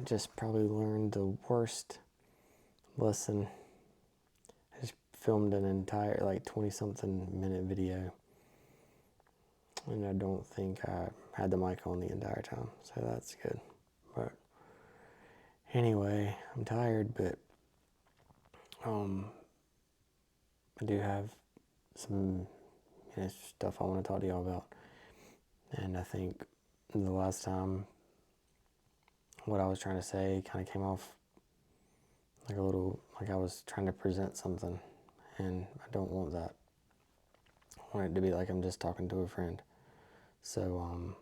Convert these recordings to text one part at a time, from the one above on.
just probably learned the worst lesson. I just filmed an entire 20-something minute video, and I don't think I had the mic on the entire time, so that's good. But anyway, I'm tired, but I do have some stuff I want to talk to y'all about. And I think the last time what I was trying to say kind of came off like I was trying to present something, and I don't want that. I want it to be like I'm just talking to a friend. So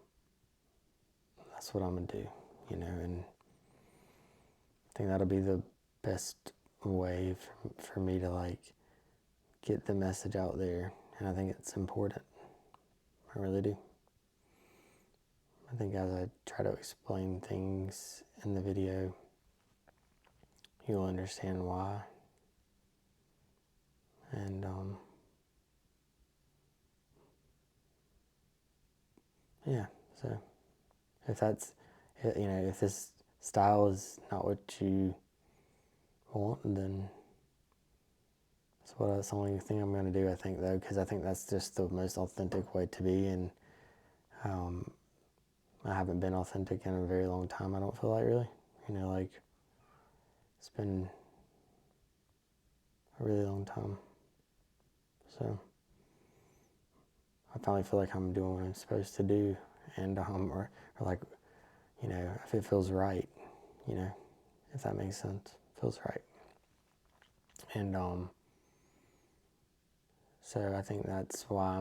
that's what I'm gonna do, and I think that'll be the best way for me to get the message out there, and I think it's important. I really do. I think as I try to explain things in the video, you'll understand why. And yeah, so if this style is not what you want, then that's the only thing I'm going to do, I think, though, because I think that's just the most authentic way to be, and I haven't been authentic in a very long time, I don't feel like, really. It's been a really long time. So I finally feel like I'm doing what I'm supposed to do, and or if it feels right, if that makes sense, feels right. And so I think that's why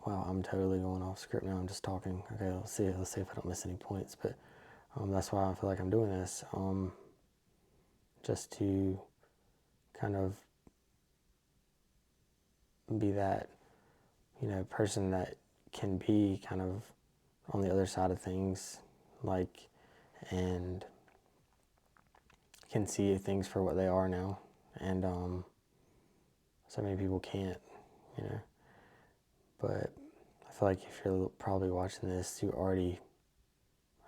I'm totally going off script now. I'm just talking. Okay, let's see if I don't miss any points. But that's why I feel like I'm doing this, just to kind of be that, person that can be kind of on the other side of things, and can see things for what they are now. And so many people can't, But I feel like if you're probably watching this, you already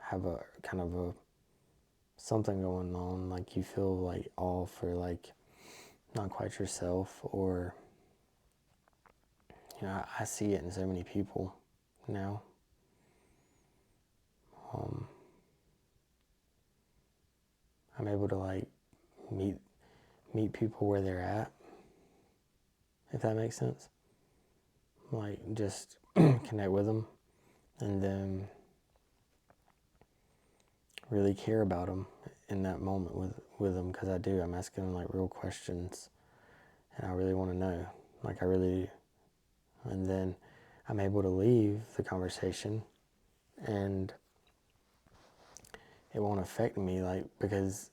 have a kind of something going on. Like you feel off, or not quite yourself, or I see it in so many people now. I'm able to meet people where they're at, if that makes sense. Just connect with them, and then really care about them in that moment with them, because I do. I'm asking them real questions, and I really want to know. I really do. And then I'm able to leave the conversation, and it won't affect me, because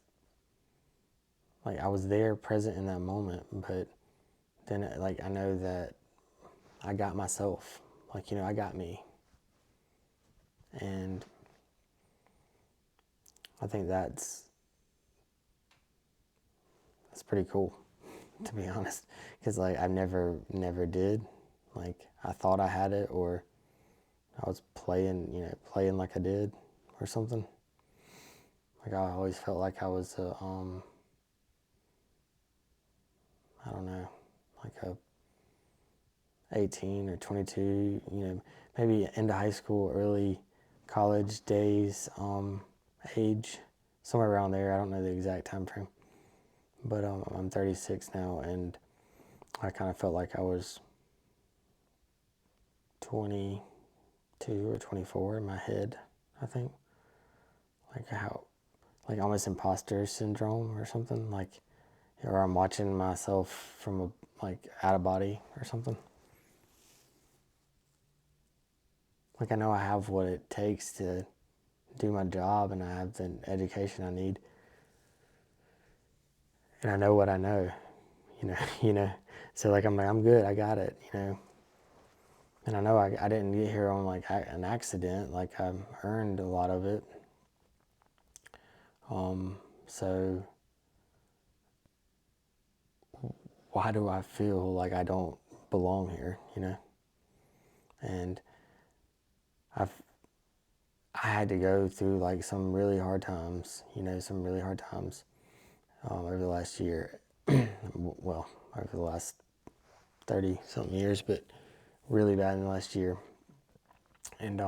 I was there present in that moment, but then I know that I got myself, I got me. And I think that's pretty cool, to be honest, because I never did. I thought I had it, or I was playing like I did, or something. I always felt like I was I don't know, a 18 or 22, maybe into high school, early college days, age, somewhere around there. I don't know the exact time frame, but I'm 36 now, and I kind of felt like I was 22 or 24 in my head, I think. Almost imposter syndrome or something, or I'm watching myself from out of body or something. I know I have what it takes to do my job, and I have the education I need, and I know what I know, So I'm good. I got it, And I know I didn't get here on an accident. I earned a lot of it. So why do I feel like I don't belong here, And I had to go through like some really hard times, over the last year. Well, over the last 30 something years, but really bad in the last year. And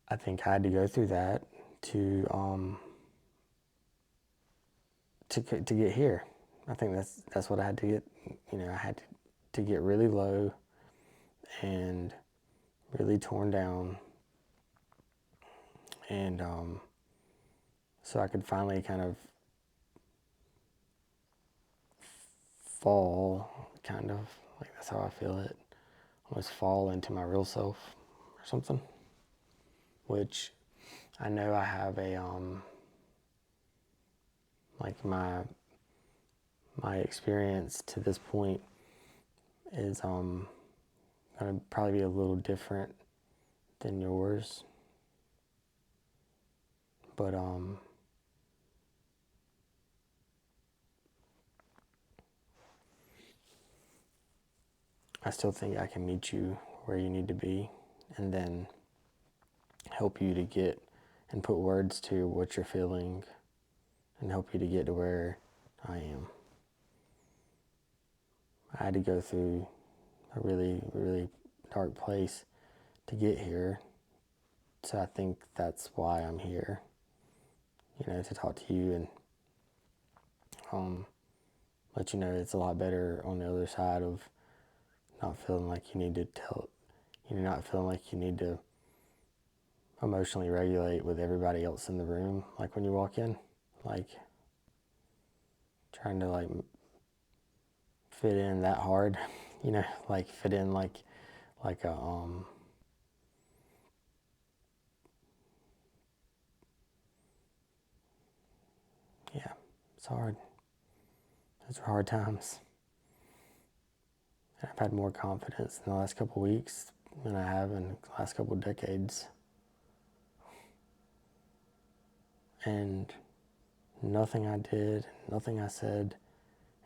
I think I had to go through that to get here. I think that's what I had to get. I had to get really low and really torn down, and so I could finally kind of fall, kind of like that's how I feel it, almost fall into my real self or something. Which I know I have a like my experience to this point is gonna probably be a little different than yours, but I still think I can meet you where you need to be, and then help you to get and put words to what you're feeling, and help you to get to where I am. I had to go through a really, really dark place to get here, so I think that's why I'm here, to talk to you and let you know it's a lot better on the other side of not feeling like you need to not feeling like you need to emotionally regulate with everybody else in the room, like when you walk in, like trying to like fit in that hard, like fit in like a yeah, it's hard. Those are hard times. I've had more confidence in the last couple of weeks than I have in the last couple of decades. And nothing I did, nothing I said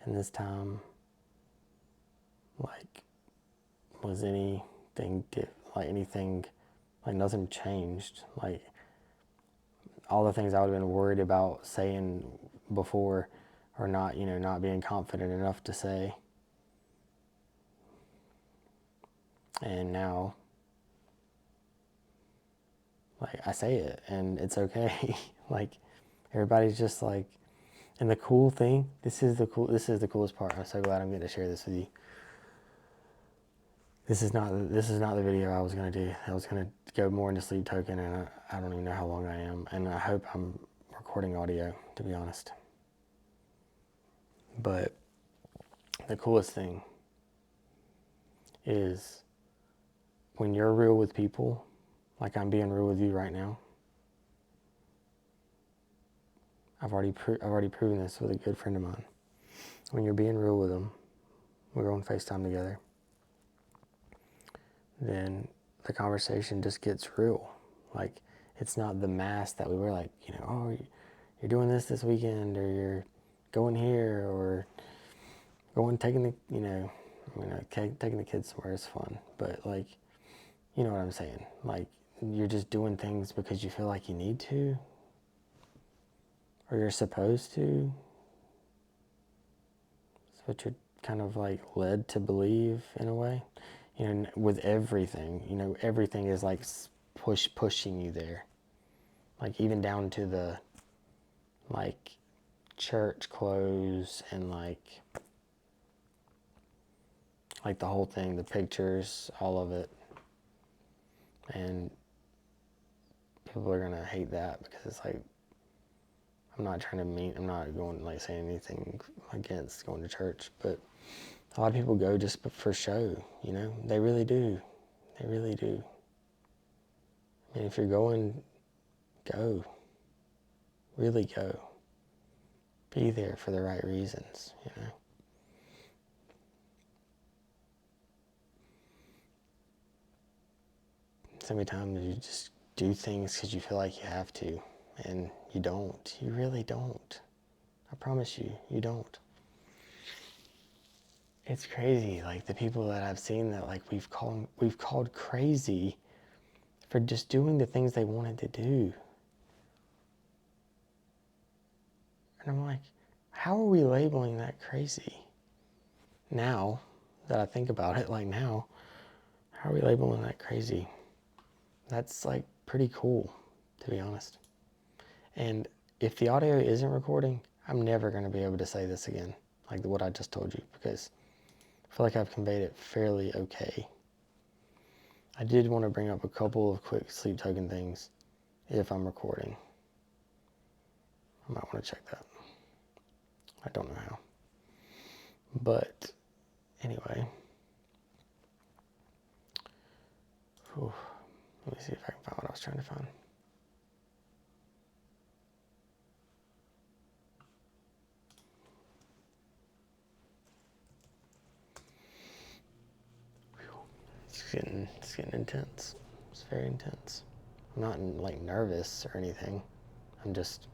in this time, like, was anything, like nothing changed. Like, all the things I would have been worried about saying before, or not, not being confident enough to say. And now, like, I say it, and it's okay. Like, everybody's just like, and the cool thing, this is the coolest part. I'm so glad I'm getting to share this with you. This is not the video I was gonna do. I was gonna go more into sleep token, and I don't even know how long I am, and I hope I'm recording audio, to be honest. But the coolest thing is when you're real with people, like I'm being real with you right now. I've already proven this with a good friend of mine. When you're being real with them, we're on FaceTime together, then the conversation just gets real. Like, it's not the mask that we were like, oh, you're doing this weekend, or you're going here, or taking the kids somewhere is fun. But like, you know what I'm saying? Like, you're just doing things because you feel like you need to, or you're supposed to. It's what you're kind of like led to believe in a way. With everything, everything is like pushing you there. Like, even down to the, like, church clothes and like the whole thing, the pictures, all of it. And people are gonna hate that because it's like, I'm not going like saying anything against going to church, but a lot of people go just for show, they really do. They really do. And if you're going, go. Really go. Be there for the right reasons, So many times you just do things because you feel like you have to, and you don't. You really don't. I promise you, you don't. it's crazy. Like the people that I've seen that like we've called crazy for just doing the things they wanted to do. And I'm like, how are we labeling that crazy? Now that I think about it, like now, how are we labeling that crazy? That's like pretty cool, to be honest. And if the audio isn't recording, I'm never going to be able to say this again, like what I just told you, because I feel like I've conveyed it fairly okay. I did want to bring up a couple of quick sleep token things if I'm recording. I might want to check that. I don't know how. But anyway. Whew. Let me see if I can find what I was trying to find. It's getting intense. It's very intense. I'm not like nervous or anything. I'm just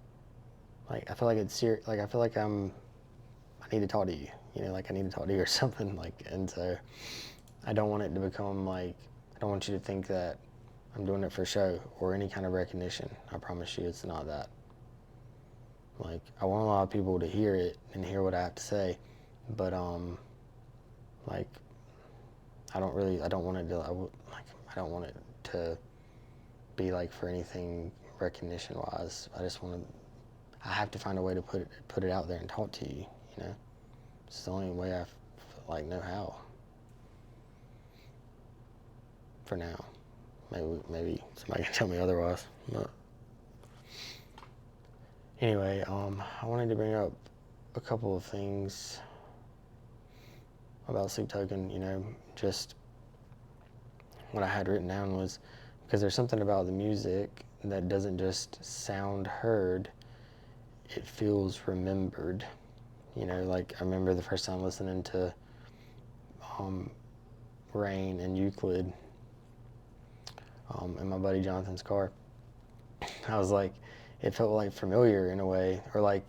like, I feel like it's serious. Like I feel like I need to talk to you. You know, like I need to talk to you or something. Like, and so I don't want it to become like, I don't want you to think that I'm doing it for show or any kind of recognition. I promise you, it's not that. Like, I want a lot of people to hear it and hear what I have to say, but like, I don't want it to, I don't want it to be like for anything recognition wise. I have to find a way to put it out there and talk to you, you know? It's the only way I like know how. For now. Maybe somebody can tell me otherwise, but anyway, I wanted to bring up a couple of things about Sleep Token, you know, just what I had written down was, because there's something about the music that doesn't just sound heard, it feels remembered. You know, like I remember the first time listening to Rain and Euclid in my buddy Jonathan's car. I was like, it felt like familiar in a way, or like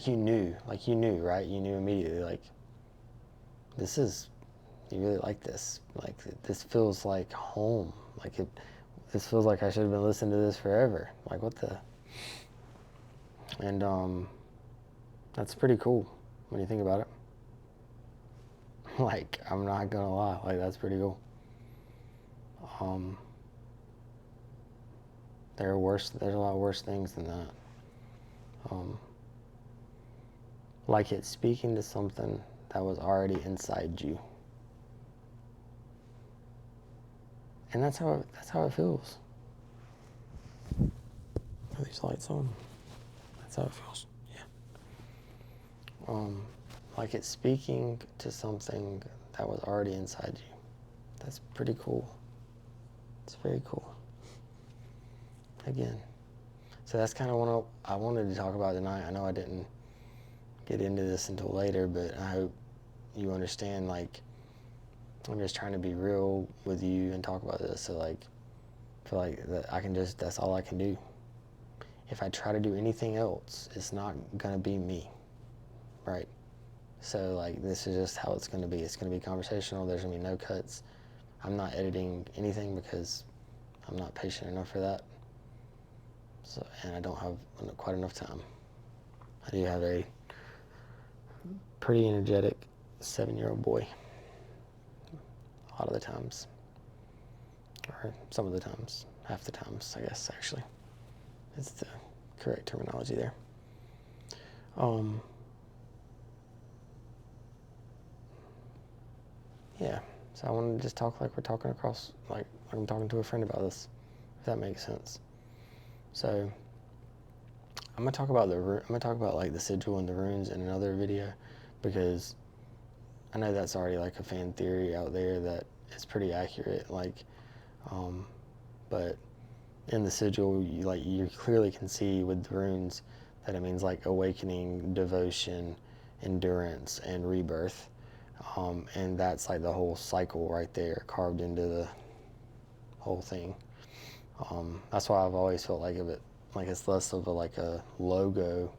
you knew, right? You knew immediately, like, you really like this. Like, this feels like home. Like, this feels like I should have been listening to this forever. Like, what the? And that's pretty cool when you think about it. Like, I'm not gonna lie, like, that's pretty cool. There's a lot worse things than that. Like it's speaking to something that was already inside you. And that's how it feels. Are these lights on? That's how it feels. Yeah. Like it's speaking to something that was already inside you. That's pretty cool. It's very cool. Again. So that's kind of what I wanted to talk about tonight. I know I didn't get into this until later, but I hope you understand, like, I'm just trying to be real with you and talk about this. So, like, I feel like that that's all I can do. If I try to do anything else, it's not going to be me, right? So, like, this is just how it's going to be. It's going to be conversational. There's going to be no cuts. I'm not editing anything because I'm not patient enough for that. So, and I don't have quite enough time. I do have a pretty energetic 7-year-old boy. A lot of the times. Or some of the times. Half the times, I guess, actually. It's the correct terminology there. Yeah, so I want to just talk like we're talking across, like I'm talking to a friend about this, if that makes sense. So I'm gonna talk about like the sigil and the runes in another video, because I know that's already like a fan theory out there that is pretty accurate. Like, but in the sigil, you clearly can see with the runes that it means like awakening, devotion, endurance, and rebirth. And that's like the whole cycle right there, carved into the whole thing. That's why I've always felt like it's less of a logo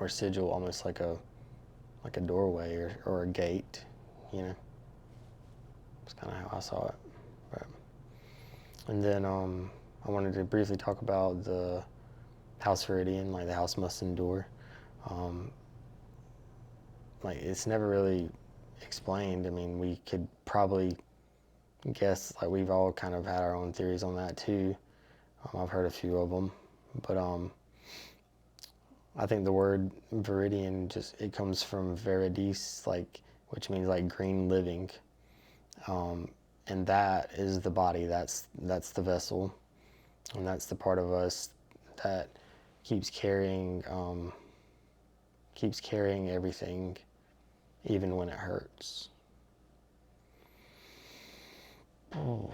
or sigil, almost like a like a doorway or a gate, you know. That's kind of how I saw it. But, and then I wanted to briefly talk about the house Veridian, like the house must endure. Like it's never really explained. I mean, we could probably guess, like we've all kind of had our own theories on that too. I've heard a few of them, but I think the word Veridian it comes from Veridis, like, which means like green living, and that is the body. That's the vessel, and that's the part of us that keeps carrying everything, even when it hurts. And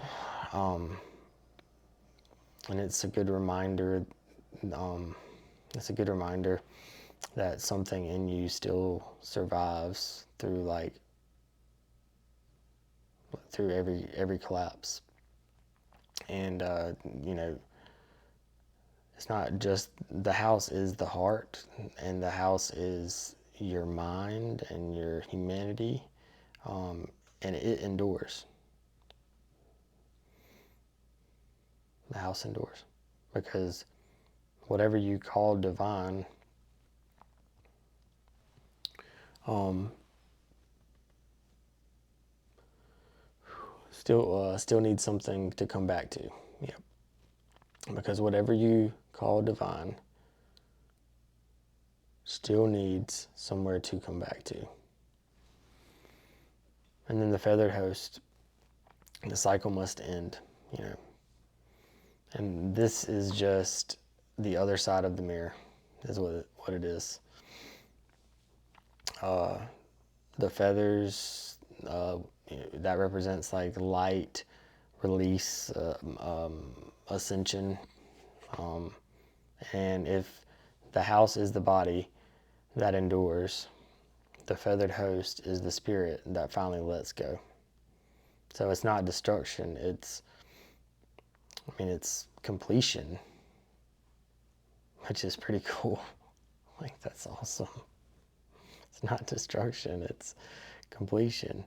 it's a good reminder. It's a good reminder that something in you still survives through every collapse. And you know, it's not just the house is the heart, and the house is your mind and your humanity, and it endures. The house endures because whatever you call divine, still needs something to come back to. Yep. Because whatever you call divine still needs somewhere to come back to. And then the feathered host, the cycle must end, you know. And this is just the other side of the mirror, is what it is. The feathers, you know, that represents like light, release, ascension. And if the house is the body that endures, the feathered host is the spirit that finally lets go. So it's not destruction, it's completion, which is pretty cool. Like, that's awesome. It's not destruction, it's completion,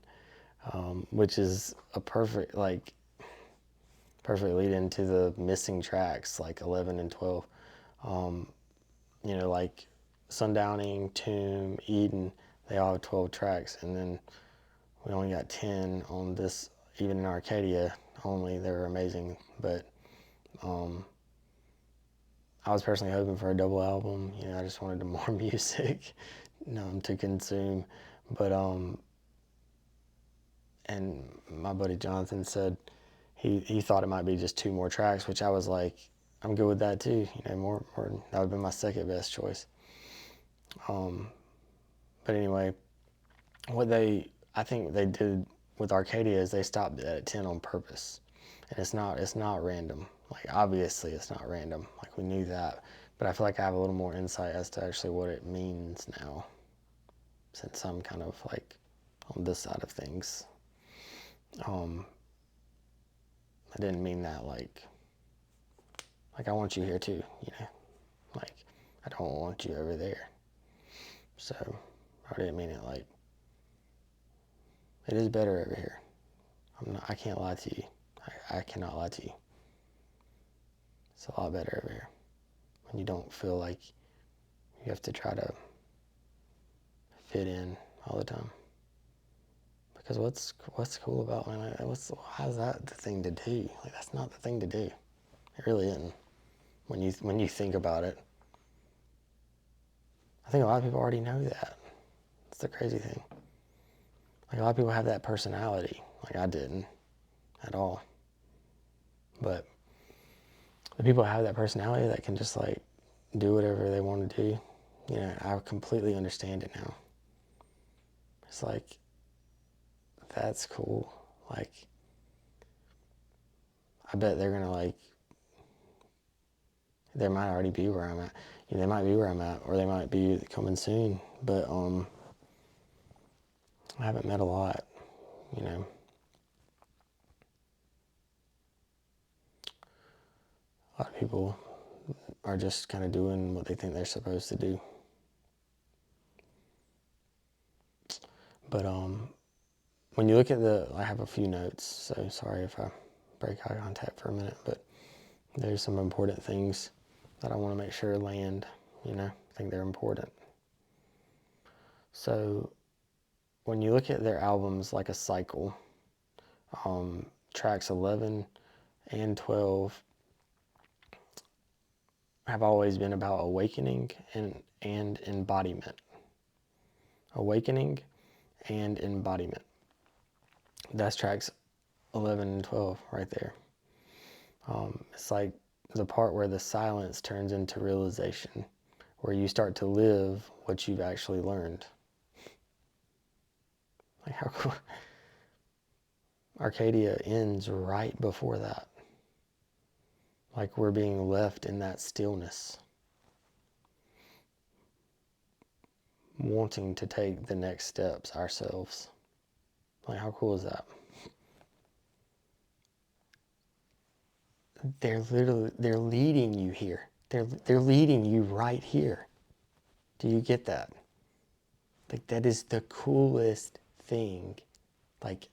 which is a perfect lead into the missing tracks, like 11 and 12. You know, like Sundowning, Tomb, Eden, they all have 12 tracks, and then we only got 10 on this. Even in Arcadia only, they're amazing, but I was personally hoping for a double album. You know, I just wanted more music to consume. But and my buddy Jonathan said he thought it might be just 2 more tracks, which I was like, I'm good with that too. You know, more that would have been my second best choice. But anyway, I think they did with Arcadia is they stopped at 10 on purpose, and it's not random. Like, obviously it's not random. Like, we knew that, but I feel like I have a little more insight as to actually what it means now, since I'm kind of like on this side of things. I didn't mean that like I want you here too, you know, like I don't want you over there. So I didn't mean it like, it is better over here. I can't lie to you. I cannot lie to you. It's a lot better over here when you don't feel like you have to try to fit in all the time. Because what's cool about, man, like, how's that the thing to do? Like, that's not the thing to do. It really isn't. When you think about it, I think a lot of people already know that. That's the crazy thing. Like, a lot of people have that personality. Like, I didn't at all. But the people who have that personality that can just like do whatever they want to do, you know, I completely understand it now. It's like, that's cool. Like, I bet they're gonna like, they might already be where I'm at. You know, they might be where I'm at, or they might be coming soon. But I haven't met a lot, you know. A lot of people are just kind of doing what they think they're supposed to do. But when you look at I have a few notes, so sorry if I break eye contact for a minute, but there's some important things that I want to make sure land, I think they're important. So when you look at their albums like a cycle, tracks 11 and 12 have always been about awakening and embodiment. Awakening and embodiment. That's tracks 11 and 12 right there. It's like the part where the silence turns into realization, where you start to live what you've actually learned. Like how cool. Arcadia ends right before that. Like we're being left in that stillness, wanting to take the next steps ourselves. Like how cool is that? They're leading you here. They're leading you right here. Do you get that? Like that is the coolest thing. Like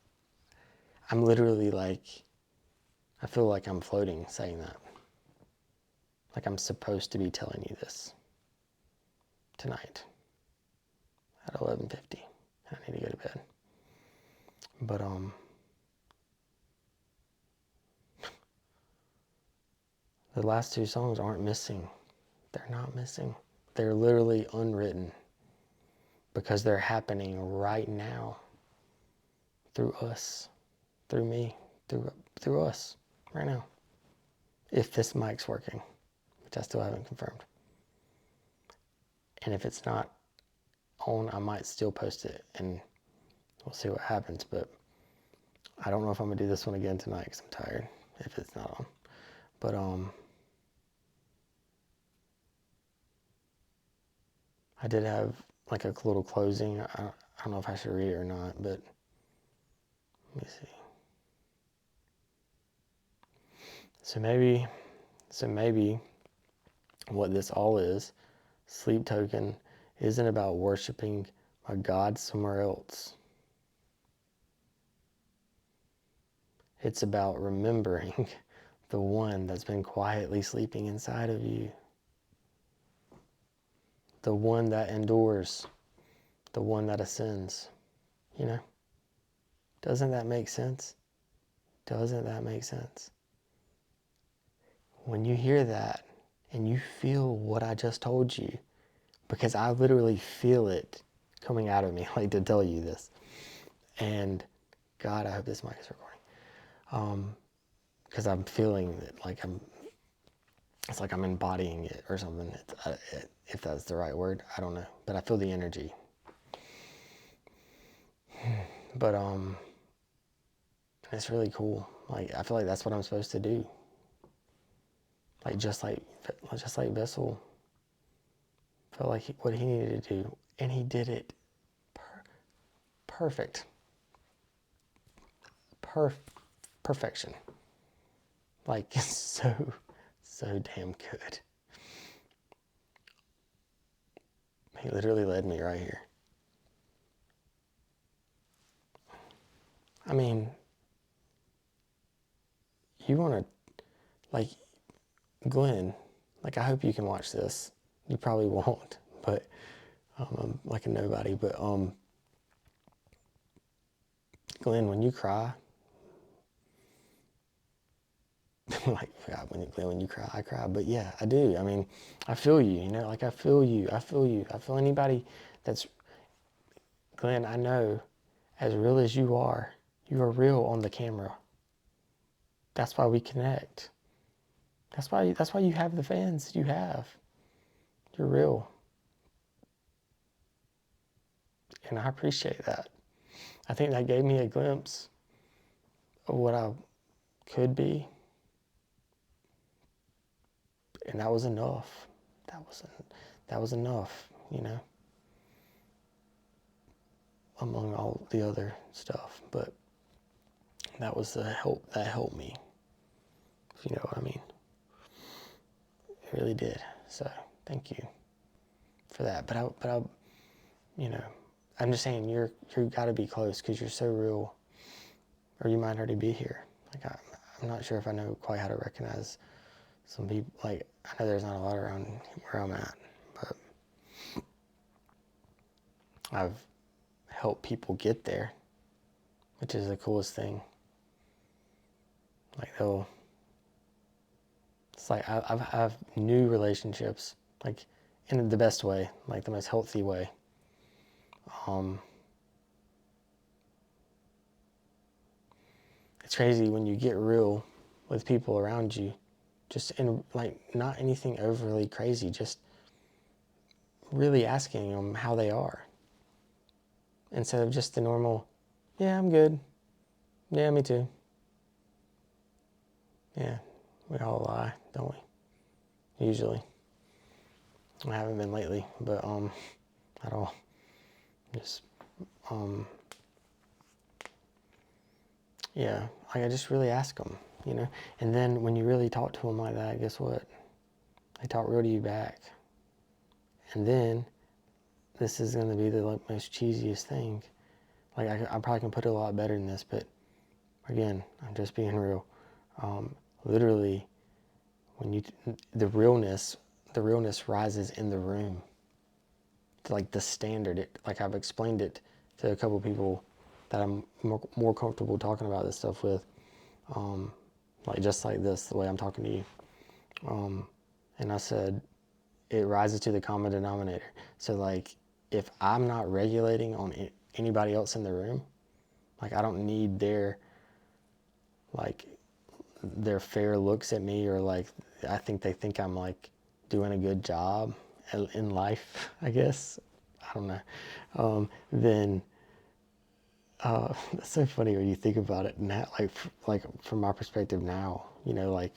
I'm literally like, I feel like I'm floating saying that. Like I'm supposed to be telling you this tonight at 11:50. I need to go to bed. But the last two songs aren't missing. They're not missing. They're literally unwritten because they're happening right now through us, through me, through us right now. If this mic's working, which I still haven't confirmed. And if it's not on, I might still post it and we'll see what happens. But I don't know if I'm gonna do this one again tonight because I'm tired if it's not on. But I did have like a little closing. I don't know if I should read it or not, but let me see. So maybe what this all is, sleep token, isn't about worshiping a God somewhere else. It's about remembering the one that's been quietly sleeping inside of you. The one that endures, the one that ascends, Doesn't that make sense? Doesn't that make sense? When you hear that and you feel what I just told you, because I literally feel it coming out of me, like to tell you this. And God, I hope this mic is recording. Because I'm feeling it, it's like I'm embodying it or something. If that's the right word, I don't know. But I feel the energy. But it's really cool. Like I feel like that's what I'm supposed to do. Like just like Vessel felt like what he needed to do, and he did it perfect. Perfection. Like so damn good. He literally led me right here. I mean, you want to, like, Glenn, like, I hope you can watch this. You probably won't, but I'm like a nobody. But Glenn, when you cry, like, God, when you cry, I cry. But yeah, I do. I mean, I feel you, like I feel you. I feel anybody that's, Glenn, I know, as real as you are real on the camera. That's why we connect. That's why you have the fans you have. You're real. And I appreciate that. I think that gave me a glimpse of what I could be. And that was enough. That was enough, among all the other stuff. But that was the help that helped me, if you know what I mean. It really did. So thank you for that. But I I'm just saying you got to be close because you're so real, or you might already be here. Like I'm not sure if I know quite how to recognize some people. Like I know there's not a lot around where I'm at, but I've helped people get there, which is the coolest thing. Like it's like I have new relationships, like in the best way, like the most healthy way. It's crazy when you get real with people around you, just in like not anything overly crazy, just really asking them how they are instead of just the normal, yeah, I'm good, yeah, me too. Yeah, we all lie, don't we? Usually. I haven't been lately, but at all. Just yeah, like I just really ask them, you know. And then when you really talk to them like that, guess what? They talk real to you back. And then this is going to be the like most cheesiest thing. Like I probably can put it a lot better than this, but again, I'm just being real. Literally, when the realness rises in the room. It's like the standard. Like I've explained it to a couple people that I'm more comfortable talking about this stuff with. Like just like this, the way I'm talking to you. And I said, it rises to the common denominator. So like, if I'm not regulating on anybody else in the room, like I don't need their fair looks at me, or like I think I'm like doing a good job in life, I guess. I don't know. Then that's so funny when you think about it now, like from my perspective now, you know, like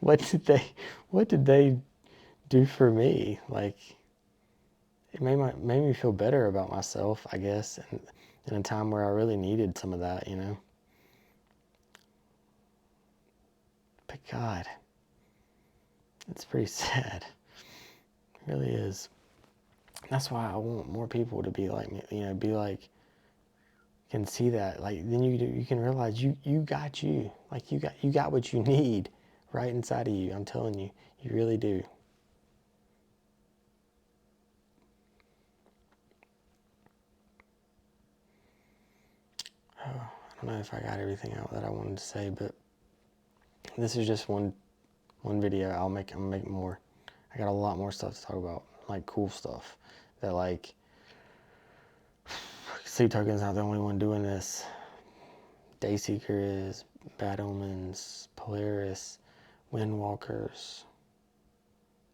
what did they do for me? Like it made me feel better about myself, I guess, and in a time where I really needed some of that, you know. But God, it's pretty sad. It really is. That's why I want more people to be like me, you know, be like, can see that. Like then you can realize you got you. Like you got what you need right inside of you. I'm telling you, you really do. Oh, I don't know if I got everything out that I wanted to say, but this is just one video. I'm gonna make more. I got a lot more stuff to talk about, like cool stuff that like Sleep Token's not the only one doing this. Dayseeker is, Bad Omens, Polaris, Windwalkers,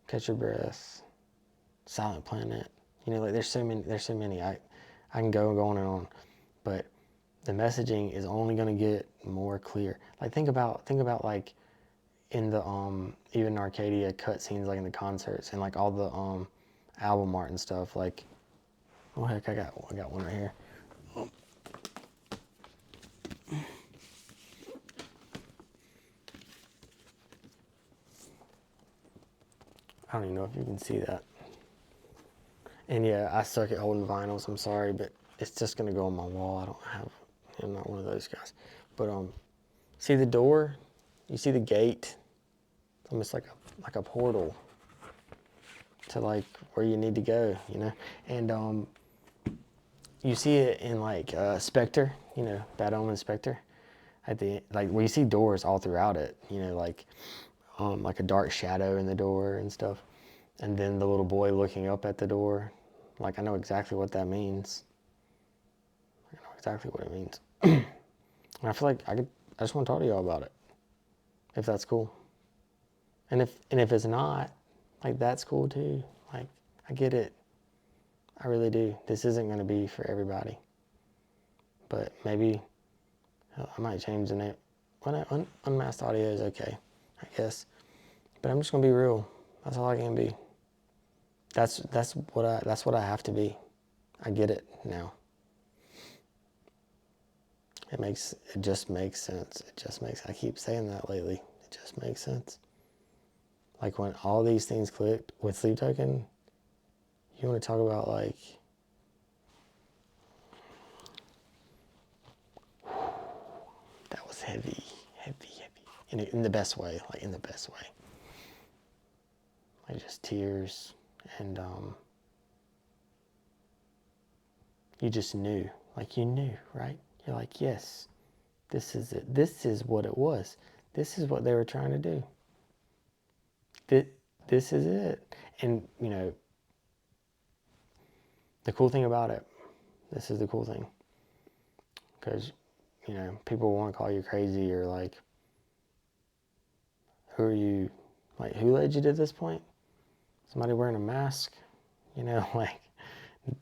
Catch Your Breath, Silent Planet. You know, like there's so many. I can go on and on, but the messaging is only going to get more clear. Like think about like in the even Arcadia cutscenes, like in the concerts and like all the album art and stuff. Like, oh heck, I got one right here. I don't even know if you can see that. And yeah, I suck at holding vinyls. I'm sorry, but it's just gonna go on my wall. I'm not one of those guys. But see the door? You see the gate? It's almost like a portal to like where you need to go, you know. And you see it in like Spectre, you know, Bad Omen Spectre. At the like where you see doors all throughout it, you know, like a dark shadow in the door and stuff. And then the little boy looking up at the door. Like, I know exactly what that means. I know exactly what it means. And I feel like I just want to talk to y'all about it. If that's cool. And if it's not, like, that's cool too. Like, I get it. I really do. This isn't going to be for everybody. But maybe I might change the name. Unmasked audio is okay, I guess. But I'm just going to be real. That's all I can be. That's what I have to be. I get it now. It just makes sense. I keep saying that lately. It just makes sense. Like when all these things clicked with Sleep Token, you want to talk about like heavy, heavy, heavy. In the best way, like in the best way. Like just tears, and you just knew, like you knew, right? You're like, yes, this is it. This is what it was. This is what they were trying to do. This is it. And, you know, the cool thing about it, this is the cool thing. Because, you know, people want to call you crazy or like, who are you? Like, who led you to this point? Somebody wearing a mask? You know, like,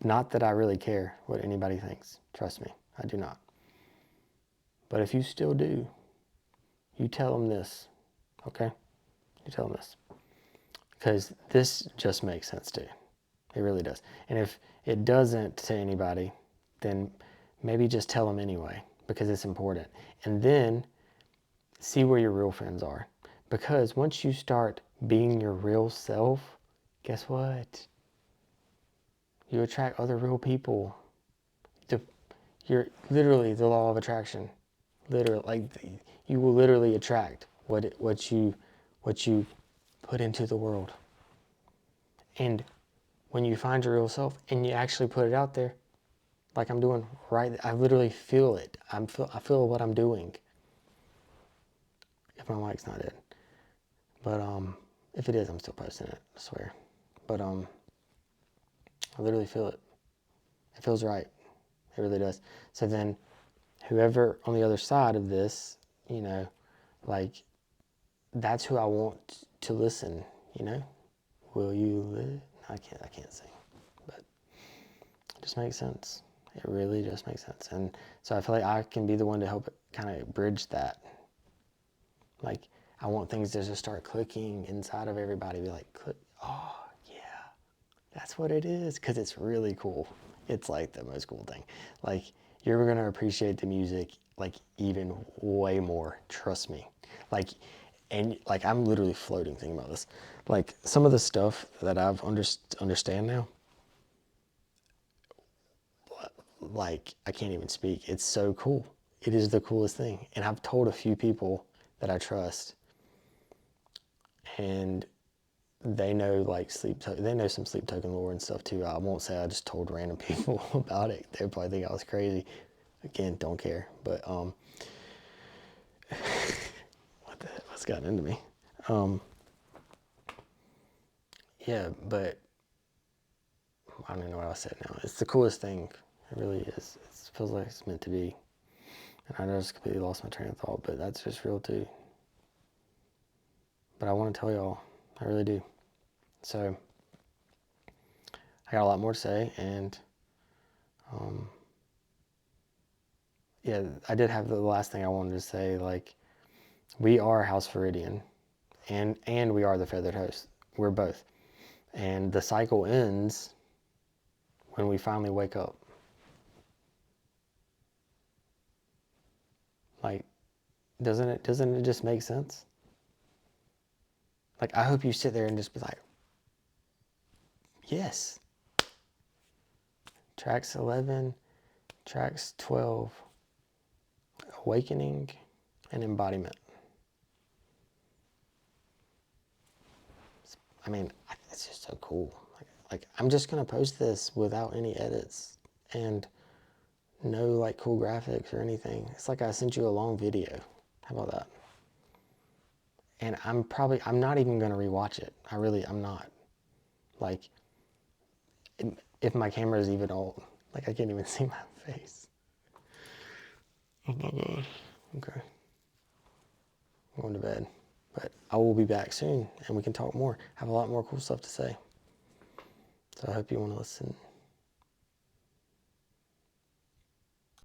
not that I really care what anybody thinks. Trust me, I do not. But if you still do, you tell them this, okay? You tell them this. Because this just makes sense to you. It really does. And if it doesn't to anybody, then maybe just tell them anyway, because it's important. And then see where your real friends are. Because once you start being your real self, guess what? You attract other real people. You're literally the law of attraction. Literally, like you will literally attract what you put into the world. And when you find your real self and you actually put it out there, like I'm doing right, I literally feel it. I feel what I'm doing. If my mic's not dead, but if it is, I'm still posting it. I swear. But I literally feel it. It feels right. It really does. So then, whoever on the other side of this, you know, like that's who I want to listen. You know, will you live? I can't sing, but it just makes sense. It really just makes sense. And so I feel like I can be the one to help kind of bridge that. Like, I want things to just start clicking inside of everybody. Be like, click, oh, yeah, that's what it is. Because it's really cool. It's like the most cool thing. Like, you're going to appreciate the music, like, even way more. Trust me. Like, and, like, I'm literally floating thinking about this. Like, some of the stuff that I've understand now, like, I can't even speak. It's so cool. It is the coolest thing. And I've told a few people that I trust, and they know like they know some sleep token lore and stuff too. I won't say I just told random people about it. They probably think I was crazy. Again, don't care. But what's gotten into me? Yeah, but I don't even know what I said now. It's the coolest thing. It really is. It feels like it's meant to be. And I just completely lost my train of thought, but that's just real too. But I want to tell y'all, I really do. So I got a lot more to say, and yeah, I did have the last thing I wanted to say. Like, we are House Veridian, and we are the Feathered Host. We're both, and the cycle ends when we finally wake up. Like, doesn't it just make sense? Like, I hope you sit there and just be like, yes. Tracks 11, tracks 12, awakening, and embodiment. I mean, it's just so cool. Like I'm just gonna post this without any edits and no like cool graphics or anything. It's like I sent you a long video. How about that? And I'm not even gonna rewatch it. I'm not. Like, if my camera is even old, like I can't even see my face. Oh my God. Okay. I'm going to bed. But I will be back soon and we can talk more. Have a lot more cool stuff to say. So I hope you want to listen.